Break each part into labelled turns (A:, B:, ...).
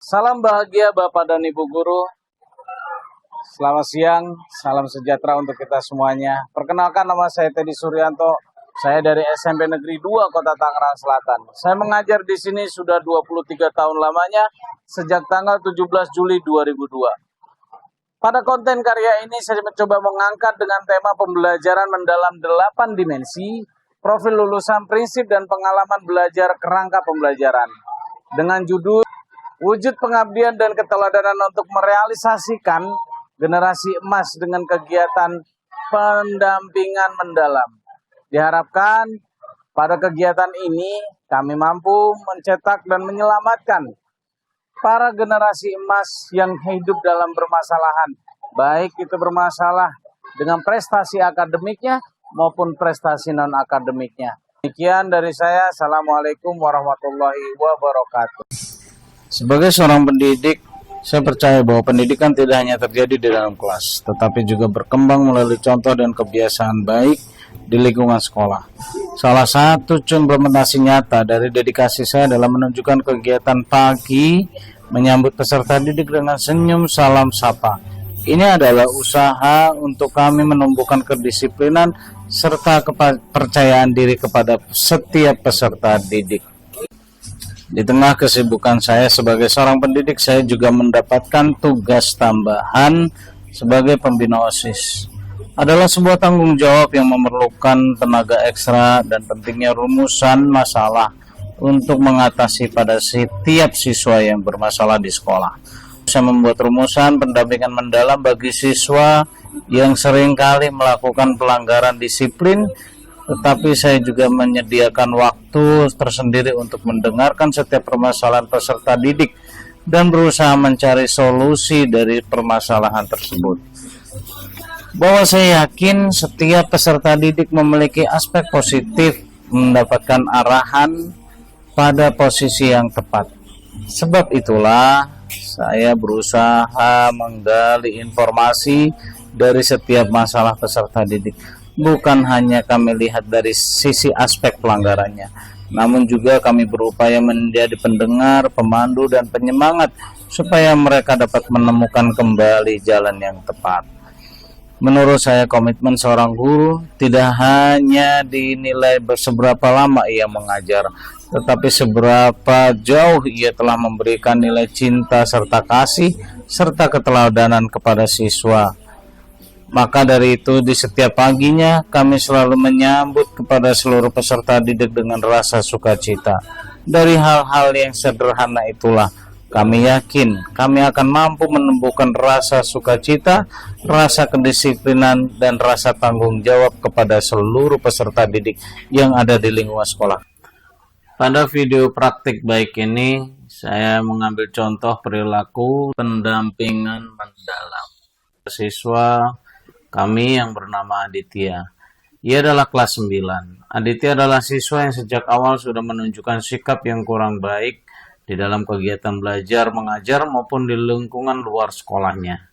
A: Salam bahagia Bapak dan Ibu Guru. Selamat siang, salam sejahtera untuk kita semuanya. Perkenalkan, nama saya Teddy Suryanto. Saya dari SMP Negeri 2 Kota Tangerang Selatan. Saya mengajar di sini sudah 23 tahun lamanya, sejak tanggal 17 Juli 2002. Pada konten karya ini saya mencoba mengangkat dengan tema pembelajaran mendalam 8 dimensi, profil lulusan, prinsip dan pengalaman belajar kerangka pembelajaran. Dengan judul Wujud Pengabdian dan Keteladanan untuk Merealisasikan Generasi Emas dengan Kegiatan Pendampingan Mendalam. Diharapkan pada kegiatan ini kami mampu mencetak dan menyelamatkan para generasi emas yang hidup dalam permasalahan, baik itu bermasalah dengan prestasi akademiknya maupun prestasi non-akademiknya. Demikian dari saya. Assalamualaikum warahmatullahi wabarakatuh. Sebagai seorang pendidik, saya percaya bahwa pendidikan tidak hanya terjadi di dalam kelas, tetapi juga berkembang melalui contoh dan kebiasaan baik di lingkungan sekolah. Salah satu implementasi nyata dari dedikasi saya adalah menunjukkan kegiatan pagi menyambut peserta didik dengan senyum salam sapa. Ini adalah usaha untuk kami menumbuhkan kedisiplinan serta kepercayaan diri kepada setiap peserta didik. Di tengah kesibukan saya sebagai seorang pendidik, saya juga mendapatkan tugas tambahan sebagai pembina OSIS. Adalah sebuah tanggung jawab yang memerlukan tenaga ekstra dan pentingnya rumusan masalah untuk mengatasi pada setiap siswa yang bermasalah di sekolah. Saya membuat rumusan pendampingan mendalam bagi siswa yang seringkali melakukan pelanggaran disiplin, tetapi saya juga menyediakan waktu tersendiri untuk mendengarkan setiap permasalahan peserta didik dan berusaha mencari solusi dari permasalahan tersebut. Bahwa saya yakin setiap peserta didik memiliki aspek positif mendapatkan arahan pada posisi yang tepat. Sebab itulah saya berusaha menggali informasi dari setiap masalah peserta didik. Bukan hanya kami lihat dari sisi aspek pelanggarannya, namun juga kami berupaya menjadi pendengar, pemandu, dan penyemangat supaya mereka dapat menemukan kembali jalan yang tepat. Menurut saya, komitmen seorang guru tidak hanya dinilai seberapa lama ia mengajar, tetapi seberapa jauh ia telah memberikan nilai cinta serta kasih serta keteladanan kepada siswa. Maka dari itu, di setiap paginya kami selalu menyambut kepada seluruh peserta didik dengan rasa sukacita. Dari hal-hal yang sederhana itulah kami yakin kami akan mampu menumbuhkan rasa sukacita, rasa kedisiplinan, dan rasa tanggung jawab kepada seluruh peserta didik yang ada di lingkungan sekolah. Pada video praktik baik ini, saya mengambil contoh perilaku pendampingan mendalam siswa kami yang bernama Aditya. Ia adalah kelas 9. Aditya adalah siswa yang sejak awal sudah menunjukkan sikap yang kurang baik di dalam kegiatan belajar mengajar maupun di lingkungan luar sekolahnya.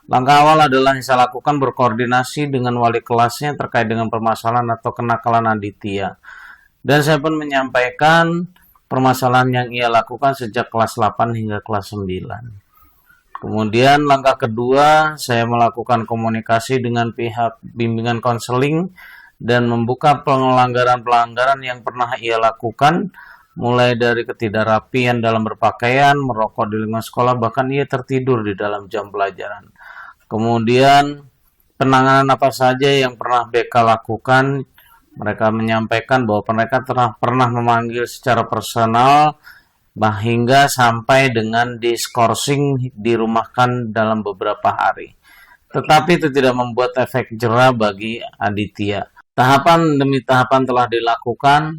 A: Langkah awal adalah yang saya lakukan berkoordinasi dengan wali kelasnya terkait dengan permasalahan atau kenakalan Aditya. Dan saya pun menyampaikan permasalahan yang ia lakukan sejak kelas 8 hingga kelas 9. Kemudian langkah kedua, saya melakukan komunikasi dengan pihak bimbingan konseling dan membuka pelanggaran-pelanggaran yang pernah ia lakukan, mulai dari ketidakrapian dalam berpakaian, merokok di lingkungan sekolah, bahkan ia tertidur di dalam jam pelajaran. Kemudian penanganan apa saja yang pernah BK lakukan, mereka menyampaikan bahwa mereka pernah memanggil secara personal, hingga sampai dengan diskorsing dirumahkan dalam beberapa hari. Tetapi itu tidak membuat efek jera bagi Aditya. Tahapan demi tahapan telah dilakukan,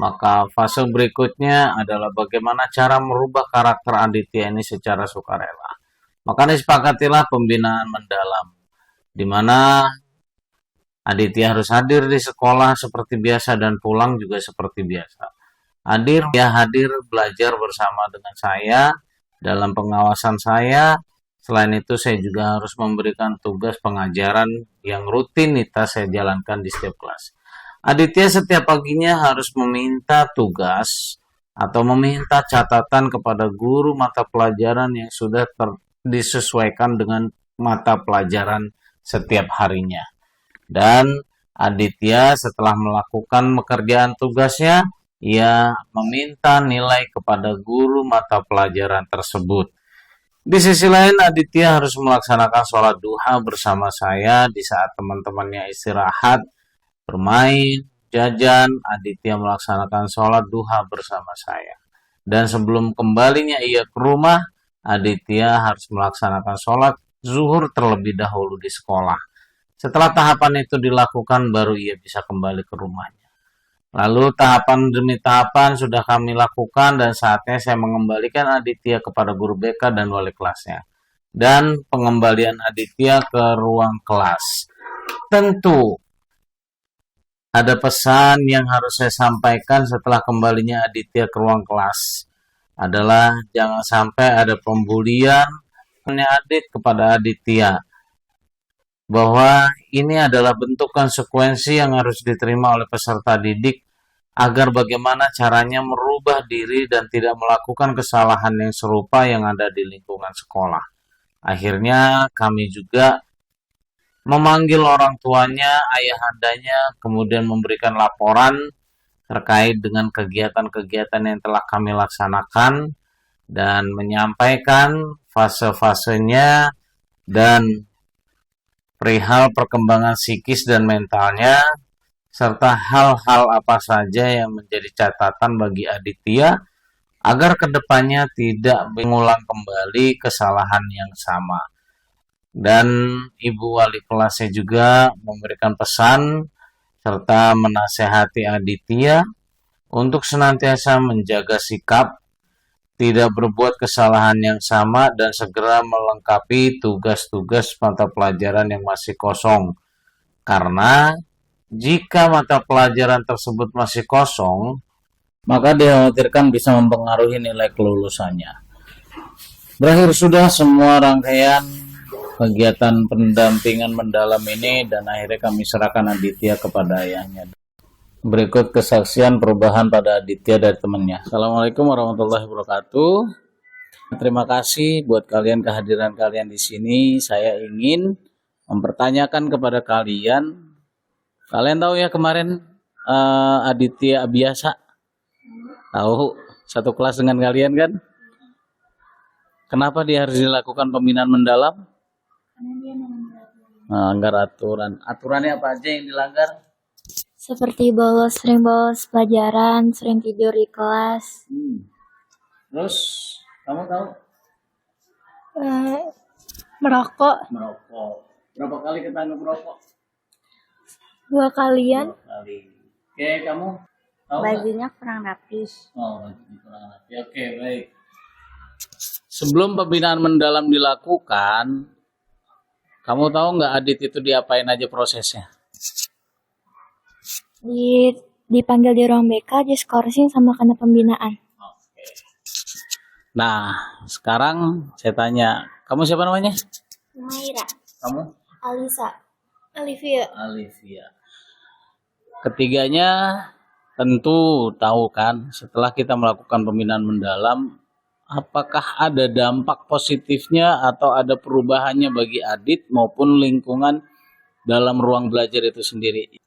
A: maka fase berikutnya adalah bagaimana cara merubah karakter Aditya ini secara sukarela. Maka disepakatilah pembinaan mendalam, di mana Aditya harus hadir di sekolah seperti biasa dan pulang juga seperti biasa. Dia hadir belajar bersama dengan saya dalam pengawasan saya. Selain itu, saya juga harus memberikan tugas pengajaran yang rutinitas saya jalankan di setiap kelas. Aditya setiap paginya harus meminta tugas atau meminta catatan kepada guru mata pelajaran yang sudah disesuaikan dengan mata pelajaran setiap harinya. Dan Aditya setelah melakukan pekerjaan tugasnya, ia meminta nilai kepada guru mata pelajaran tersebut. Di sisi lain, Aditya harus melaksanakan sholat duha bersama saya di saat teman-temannya istirahat, bermain, jajan. Aditya melaksanakan sholat duha bersama saya. Dan sebelum kembalinya ia ke rumah, Aditya harus melaksanakan sholat zuhur terlebih dahulu di sekolah. Setelah tahapan itu dilakukan, baru ia bisa kembali ke rumahnya. Lalu tahapan demi tahapan sudah kami lakukan dan saatnya saya mengembalikan Aditya kepada guru BK dan wali kelasnya. Dan pengembalian Aditya ke ruang kelas. Tentu ada pesan yang harus saya sampaikan setelah kembalinya Aditya ke ruang kelas. Adalah jangan sampai ada pembulian Adit kepada Aditya. Bahwa ini adalah bentuk konsekuensi yang harus diterima oleh peserta didik agar bagaimana caranya merubah diri dan tidak melakukan kesalahan yang serupa yang ada di lingkungan sekolah. Akhirnya kami juga memanggil orang tuanya, ayahandanya, kemudian memberikan laporan terkait dengan kegiatan-kegiatan yang telah kami laksanakan dan menyampaikan fase-fasenya dan perihal perkembangan psikis dan mentalnya, serta hal-hal apa saja yang menjadi catatan bagi Aditya agar kedepannya tidak mengulang kembali kesalahan yang sama. Dan ibu wali kelasnya juga memberikan pesan serta menasehati Aditya untuk senantiasa menjaga sikap, tidak berbuat kesalahan yang sama dan segera melengkapi tugas-tugas mata pelajaran yang masih kosong. Karena jika mata pelajaran tersebut masih kosong, maka dikhawatirkan bisa mempengaruhi nilai kelulusannya. Berakhir sudah semua rangkaian kegiatan pendampingan mendalam ini dan akhirnya kami serahkan Aditya kepada ayahnya. Berikut kesaksian perubahan pada Aditya dari temannya. Assalamualaikum warahmatullahi wabarakatuh. Terima kasih buat kehadiran kalian di sini. Saya ingin mempertanyakan kepada kalian. Kalian tahu ya kemarin Aditya biasa? Tahu, satu kelas dengan kalian kan? Kenapa dia harus dilakukan pembinaan mendalam? Melanggar aturan. Aturannya apa aja yang dilanggar?
B: Seperti sering bolos pelajaran, sering tidur di kelas.
A: Terus, kamu tahu?
B: Merokok.
A: Merokok. Berapa kali ketangkep merokok?
B: 2 kalian.
A: 2 kali. Oke, kamu tahu
B: Bajunya kurang rapi.
A: Oh, bajunya kurang rapi. Oke, baik. Sebelum pembinaan mendalam dilakukan, kamu tahu nggak Adit itu diapain aja prosesnya?
B: Dipanggil di ruang BK, diskorsing sama kena pembinaan.
A: Oke. Nah, sekarang saya tanya, kamu siapa namanya?
B: Maira.
A: Kamu?
B: Alisa. Olivia.
A: Ketiganya tentu tahu kan, setelah kita melakukan pembinaan mendalam, apakah ada dampak positifnya atau ada perubahannya bagi Adit maupun lingkungan dalam ruang belajar itu sendiri?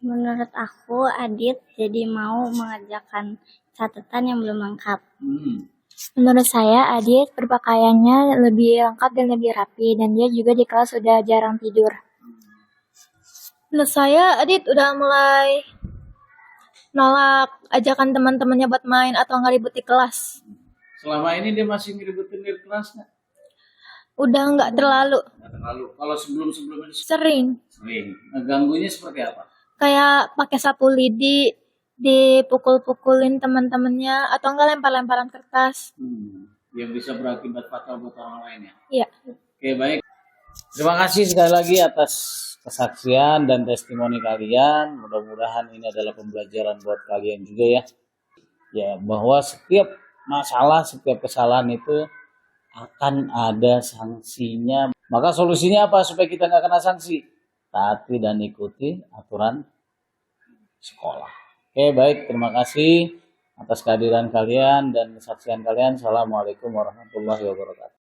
B: Menurut aku, Adit jadi mau mengerjakan catatan yang belum lengkap. Menurut saya, Adit berpakaiannya lebih lengkap dan lebih rapi, dan dia juga di kelas sudah jarang tidur. Menurut saya, Adit udah mulai nolak ajakan teman-temannya buat main atau nggak ribut di kelas.
A: Selama ini dia masih ngeributin di kelas nggak?
B: Udah nggak terlalu.
A: Kalau sebelum-sebelumnya
B: Sering.
A: Ngeganggunya seperti apa?
B: Kayak pakai sapu lidi, dipukul-pukulin teman-temannya, atau enggak lempar-lemparan kertas.
A: Yang bisa berakibat fatal buat orang lain ya?
B: Iya.
A: Oke, baik. Terima kasih sekali lagi atas kesaksian dan testimoni kalian. Mudah-mudahan ini adalah pembelajaran buat kalian juga ya. Ya, bahwa setiap masalah, setiap kesalahan itu akan ada sanksinya. Maka solusinya apa supaya kita nggak kena sanksi? Taati dan ikuti aturan sekolah. Oke, baik. Terima kasih Atas kehadiran kalian dan kesaksian kalian. Assalamualaikum warahmatullahi wabarakatuh.